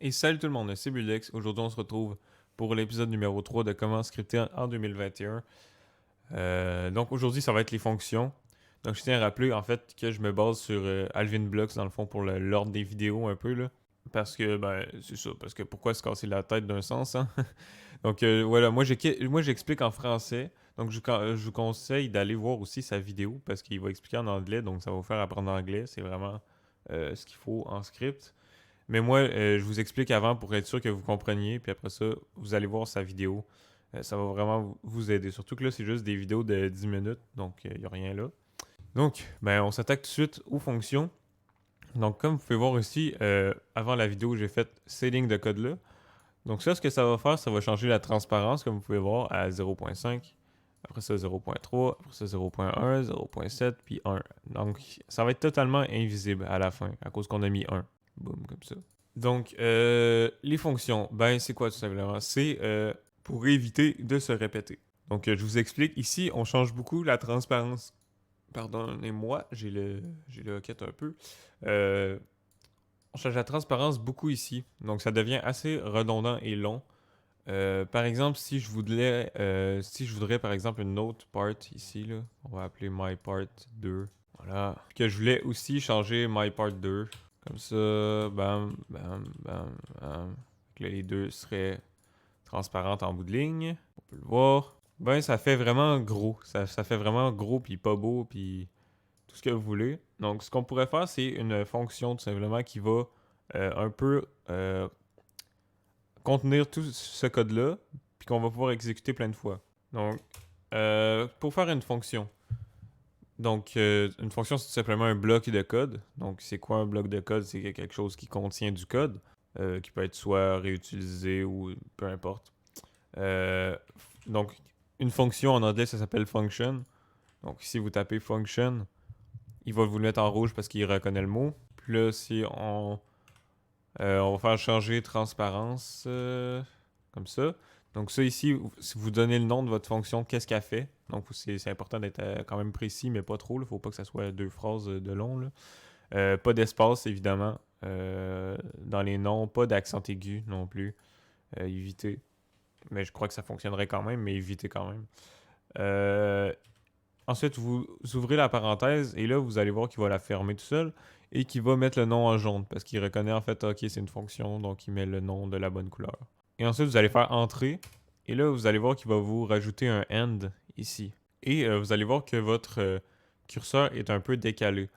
Et salut tout le monde, c'est Buldex. Aujourd'hui, on se retrouve pour l'épisode numéro 3 de Comment scripter en 2021. Donc aujourd'hui, ça va être les fonctions. Donc je tiens à rappeler en fait que je me base sur Alvin Blocks dans le fond pour l'ordre des vidéos un peu là. Parce que, c'est ça. Parce que pourquoi se casser la tête d'un sens, hein? Donc voilà, moi j'explique en français. Donc je vous conseille d'aller voir aussi sa vidéo parce qu'il va expliquer en anglais. Donc ça va vous faire apprendre l'anglais. C'est vraiment ce qu'il faut en script. Mais moi, je vous explique avant pour être sûr que vous compreniez, puis après ça, vous allez voir sa vidéo. Ça va vraiment vous aider. Surtout que là, c'est juste des vidéos de 10 minutes, donc il n'y a rien là. Donc, on s'attaque tout de suite aux fonctions. Donc, comme vous pouvez voir ici, avant la vidéo, j'ai fait ces lignes de code-là. Donc ça, ce que ça va faire, ça va changer la transparence, comme vous pouvez voir, à 0.5. Après ça, 0.3. Après ça, 0.1, 0.7, puis 1. Donc, ça va être totalement invisible à la fin, à cause qu'on a mis 1. Boum, comme ça. Donc, les fonctions, c'est quoi tout simplement? C'est pour éviter de se répéter. Donc, je vous explique. Ici, on change beaucoup la transparence. Pardonnez-moi, j'ai le hoquette un peu. On change la transparence beaucoup ici. Donc, ça devient assez redondant et long. Par exemple, si je voudrais par exemple une autre part ici, là, on va appeler my part 2. Voilà. Puis que je voulais aussi changer my part 2. Comme ça, bam, bam, bam, bam. Donc là, les deux seraient transparentes en bout de ligne. On peut le voir. Ça fait vraiment gros. Ça fait vraiment gros, puis pas beau, puis tout ce que vous voulez. Donc, ce qu'on pourrait faire, c'est une fonction tout simplement qui va un peu contenir tout ce code-là, puis qu'on va pouvoir exécuter plein de fois. Donc, pour faire une fonction, une fonction, c'est tout simplement un bloc de code. Donc, c'est quoi un bloc de code? C'est quelque chose qui contient du code, qui peut être soit réutilisé ou peu importe. Euh, donc, une fonction en anglais, ça s'appelle function. Donc, si vous tapez function, il va vous le mettre en rouge parce qu'il reconnaît le mot. Puis là, si on va faire changer transparence, comme ça. Donc ça ici, si vous donnez le nom de votre fonction, qu'est-ce qu'elle fait? Donc c'est important d'être quand même précis, mais pas trop. Il ne faut pas que ça soit deux phrases de long. Pas d'espace, évidemment. Dans les noms, pas d'accent aigu non plus. Éviter. Mais je crois que ça fonctionnerait quand même, mais évitez quand même. Ensuite, vous ouvrez la parenthèse et là, vous allez voir qu'il va la fermer tout seul et qu'il va mettre le nom en jaune parce qu'il reconnaît en fait, ok, c'est une fonction, donc il met le nom de la bonne couleur. Et ensuite, vous allez faire entrer et là, vous allez voir qu'il va vous rajouter un end ici. Et vous allez voir que votre curseur est un peu décalé.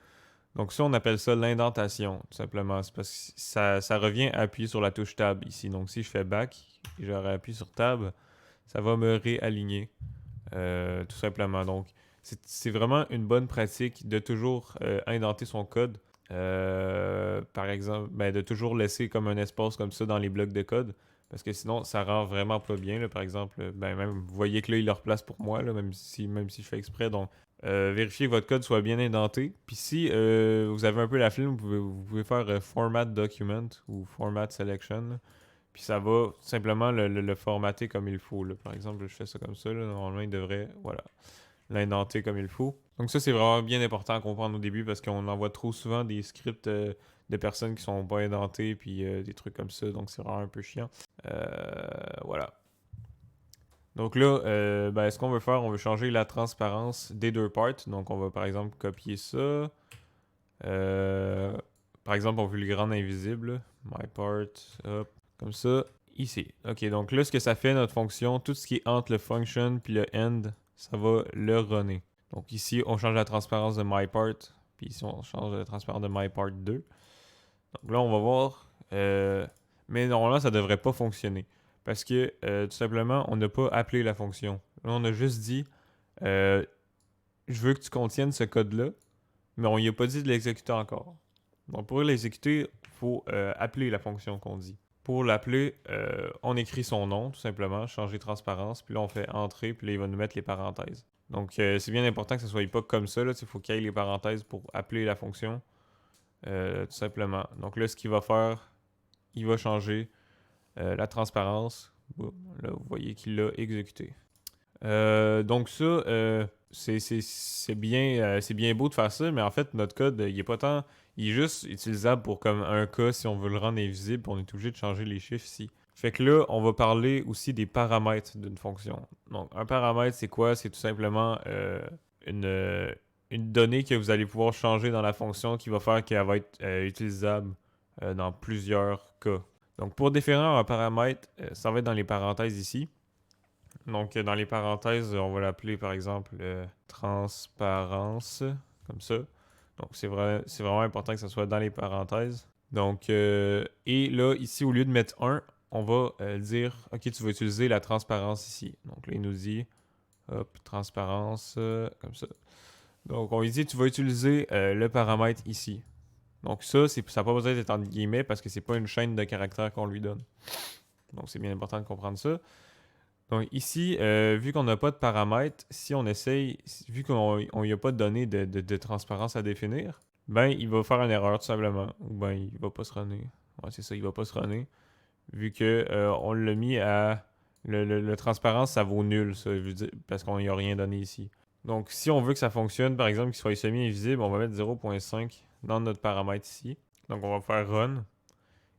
Donc ça, on appelle ça l'indentation, tout simplement. C'est parce que ça revient à appuyer sur la touche Tab ici. Donc si je fais Back et je réappuie sur Tab, ça va me réaligner, tout simplement. Donc c'est vraiment une bonne pratique de toujours indenter son code. Par exemple, de toujours laisser comme un espace comme ça dans les blocs de code. Parce que sinon, ça rend vraiment pas bien. Là. Par exemple, même vous voyez que là, il le replace pour moi, là, même si je fais exprès. Donc, vérifiez que votre code soit bien indenté. Puis si vous avez un peu la flemme, vous pouvez faire Format Document ou Format Selection. Là. Puis ça va simplement le formater comme il faut. Là. Par exemple, je fais ça comme ça. Là. Normalement, il devrait l'indenter comme il faut. Donc ça, c'est vraiment bien important à comprendre au début parce qu'on envoie trop souvent des scripts de personnes qui sont pas indentées puis des trucs comme ça. Donc c'est vraiment un peu chiant. Voilà. Donc là, ce qu'on veut faire, on veut changer la transparence des deux parts. Donc on va par exemple copier ça. Par exemple, on veut le rendre invisible. My part, hop, comme ça. Ici. Ok, donc là, ce que ça fait, notre fonction, tout ce qui est entre le function puis le end, ça va le runner. Donc ici, on change la transparence de my part. Puis ici, on change la transparence de my part 2. Donc là, on va voir. Mais normalement, ça devrait pas fonctionner. Parce que, tout simplement, on n'a pas appelé la fonction. Là, on a juste dit, je veux que tu contiennes ce code-là, mais on n'y a pas dit de l'exécuter encore. Donc pour l'exécuter, il faut appeler la fonction qu'on dit. Pour l'appeler, on écrit son nom, tout simplement, changer transparence, puis là on fait entrer, puis là il va nous mettre les parenthèses. Donc c'est bien important que ça soit pas comme ça, il faut qu'il y ait les parenthèses pour appeler la fonction, tout simplement. Donc là, ce qu'il va faire, il va changer la transparence. Boum, là, vous voyez qu'il l'a exécuté. Donc ça, c'est bien beau de faire ça, mais en fait, notre code, il il est juste utilisable pour comme un cas si on veut le rendre invisible, on est obligé de changer les chiffres ici. Fait que là, on va parler aussi des paramètres d'une fonction. Donc, un paramètre, c'est quoi? C'est tout simplement une, euh, une donnée que vous allez pouvoir changer dans la fonction qui va faire qu'elle va être utilisable dans plusieurs cas. Donc, pour définir un paramètre, ça va être dans les parenthèses ici. Donc, dans les parenthèses, on va l'appeler par exemple transparence, comme ça. Donc, c'est vraiment important que ça soit dans les parenthèses. Donc, et là, ici, au lieu de mettre 1, on va dire, OK, tu vas utiliser la transparence ici. Donc là, il nous dit, hop, transparence, comme ça. Donc, on lui dit, tu vas utiliser le paramètre ici. Donc ça n'a pas besoin d'être entre guillemets parce que c'est pas une chaîne de caractères qu'on lui donne. Donc, c'est bien important de comprendre ça. Donc ici, vu qu'on n'a pas de paramètres, si on essaye, vu qu'on n'y a pas de données de transparence à définir, ben il va faire une erreur tout simplement. Ou ben il va pas se runner. Ouais, c'est ça, il va pas se runner. Vu que on l'a mis à. Le transparence, ça vaut nul, ça, parce qu'on n'y a rien donné ici. Donc si on veut que ça fonctionne, par exemple, qu'il soit semi-invisible, on va mettre 0.5 dans notre paramètre ici. Donc on va faire run.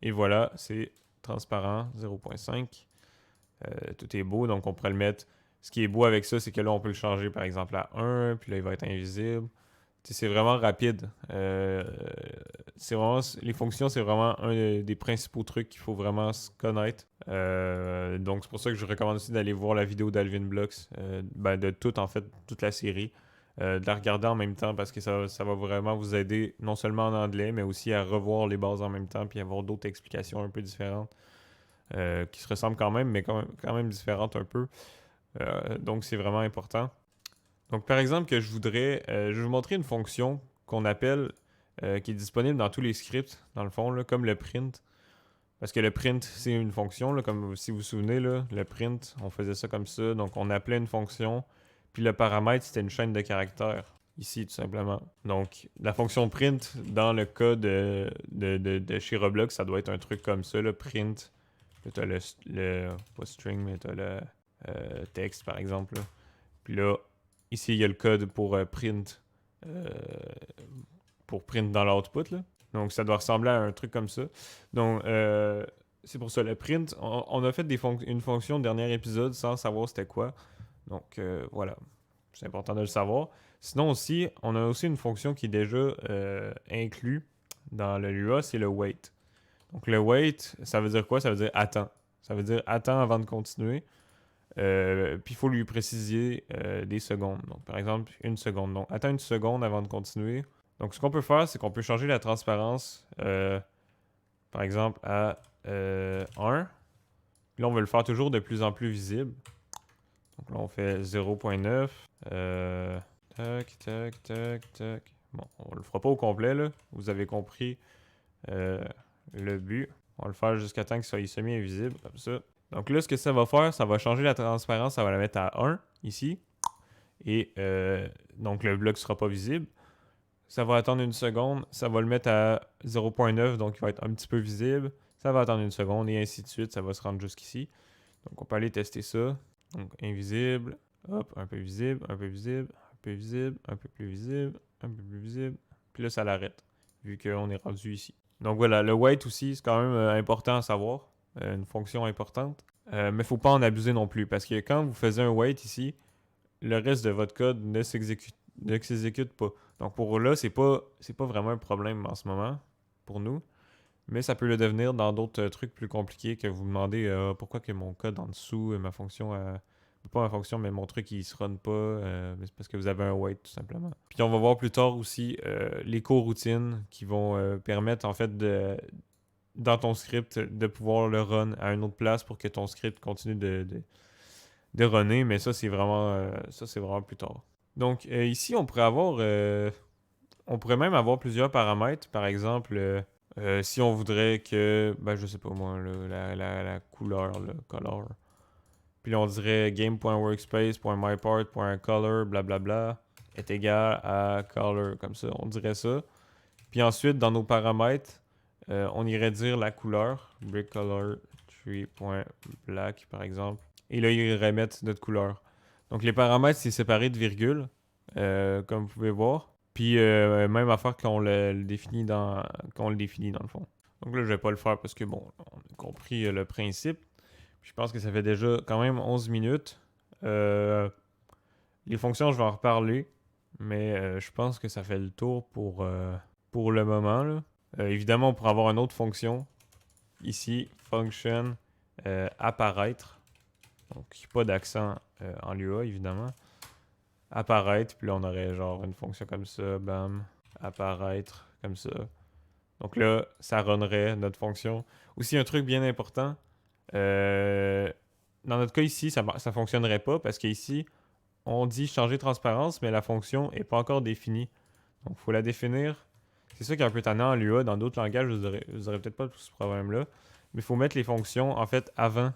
Et voilà, c'est transparent 0.5. Tout est beau, donc on pourrait le mettre. Ce qui est beau avec ça, c'est que là, on peut le changer par exemple à 1, puis là, il va être invisible. C'est vraiment rapide. Les fonctions, c'est vraiment un des principaux trucs qu'il faut vraiment se connaître. Donc, c'est pour ça que je recommande aussi d'aller voir la vidéo d'Alvin Blocks, de toute la série. De la regarder en même temps parce que ça va vraiment vous aider non seulement en anglais, mais aussi à revoir les bases en même temps puis avoir d'autres explications un peu différentes. Qui se ressemblent quand même, mais quand même différentes un peu. Donc, c'est vraiment important. Donc, par exemple, je vais vous montrer une fonction qu'on appelle, qui est disponible dans tous les scripts, dans le fond, là, comme le print. Parce que le print, c'est une fonction, là, comme si vous vous souvenez, là, le print, on faisait ça comme ça. Donc, on appelait une fonction, puis le paramètre, c'était une chaîne de caractères. Ici, tout simplement. Donc, la fonction print, dans le cas de chez Roblox, ça doit être un truc comme ça, le print. Tu as pas string, mais tu as le texte, par exemple. Là. Puis là, ici, il y a le code euh, pour print dans l'output. Là. Donc, ça doit ressembler à un truc comme ça. Donc, c'est pour ça, le print, on a fait une fonction au dernier épisode sans savoir c'était quoi. Donc, voilà. C'est important de le savoir. Sinon aussi, on a aussi une fonction qui est déjà inclue dans le Lua, c'est le wait. Donc le wait, ça veut dire quoi? Ça veut dire attends. Ça veut dire attends avant de continuer. Puis il faut lui préciser des secondes. Donc par exemple, une seconde. Donc attends une seconde avant de continuer. Donc ce qu'on peut faire, c'est qu'on peut changer la transparence, par exemple, à 1. Puis là, on veut le faire toujours de plus en plus visible. Donc là, on fait 0.9. Tac, tac, tac, tac. Bon, on le fera pas au complet, là. Vous avez compris le but. On va le faire jusqu'à temps qu'il soit semi-invisible, comme ça. Donc là, ce que ça va faire, ça va changer la transparence, ça va la mettre à 1, ici. Et donc le bloc ne sera pas visible. Ça va attendre une seconde, ça va le mettre à 0.9, donc il va être un petit peu visible. Ça va attendre une seconde et ainsi de suite, ça va se rendre jusqu'ici. Donc on peut aller tester ça. Donc invisible, hop, un peu visible, un peu visible, un peu visible, un peu plus visible, un peu plus visible. Puis là, ça l'arrête, vu qu'on est rendu ici. Donc voilà, le wait aussi, c'est quand même important à savoir, une fonction importante. Mais il ne faut pas en abuser non plus, parce que quand vous faisiez un wait ici, le reste de votre code ne s'exécute pas. Donc pour là, c'est pas vraiment un problème en ce moment, pour nous. Mais ça peut le devenir dans d'autres trucs plus compliqués que vous demandez pourquoi que mon code en dessous, ma fonction, pas ma fonction, mais mon truc il se run pas, mais c'est parce que vous avez un wait tout simplement. Puis on va voir plus tard aussi les coroutines qui vont permettre en fait dans ton script de pouvoir le run à une autre place pour que ton script continue de runner, mais ça c'est vraiment plus tard. Donc ici on pourrait même avoir plusieurs paramètres, par exemple. Si on voudrait que, je sais pas moi, là, la couleur, le color. Puis là, on dirait game.workspace.mypart.color, blablabla, est égal à color, comme ça, on dirait ça. Puis ensuite, dans nos paramètres, on irait dire la couleur, brickcolor 3.black par exemple. Et là, il irait mettre notre couleur. Donc les paramètres, c'est séparé de virgule, comme vous pouvez voir. Puis même affaire quand on le définit dans le fond. Donc là, je vais pas le faire parce que bon, on a compris le principe. Puis je pense que ça fait déjà quand même 11 minutes. Euh, les fonctions, je vais en reparler. Mais je pense que ça fait le tour pour le moment, là. Évidemment, pour avoir une autre fonction, ici, function apparaître. Donc, pas d'accent en l'UA, évidemment. Apparaître, puis là, on aurait genre une fonction comme ça, bam, apparaître, comme ça. Donc là, ça runnerait notre fonction. Aussi, un truc bien important, euh, dans notre cas ici, ça fonctionnerait pas parce qu'ici, on dit changer transparence, mais la fonction est pas encore définie. Donc, il faut la définir. C'est ça qui est un peu tannant en Lua. Dans d'autres langages, vous aurez peut-être pas ce problème-là. Mais il faut mettre les fonctions, en fait, avant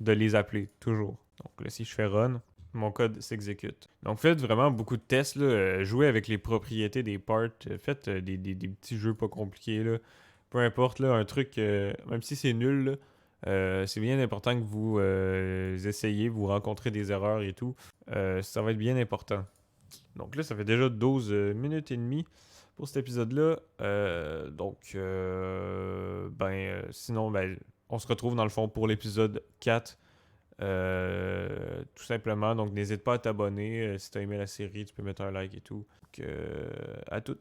de les appeler, toujours. Donc là, si je fais run, mon code s'exécute. Donc faites vraiment beaucoup de tests, là. Jouez avec les propriétés des parts. Faites des petits jeux pas compliqués, là. Peu importe, là, un truc, même si c'est nul, là, c'est bien important que vous essayiez, vous rencontrez des erreurs et tout. Ça va être bien important. Donc là, ça fait déjà 12 minutes et demie pour cet épisode-là. Sinon, on se retrouve dans le fond pour l'épisode 4. Tout simplement. Donc, n'hésite pas à t'abonner. Si tu as aimé la série, tu peux mettre un like et tout. Donc, à toutes.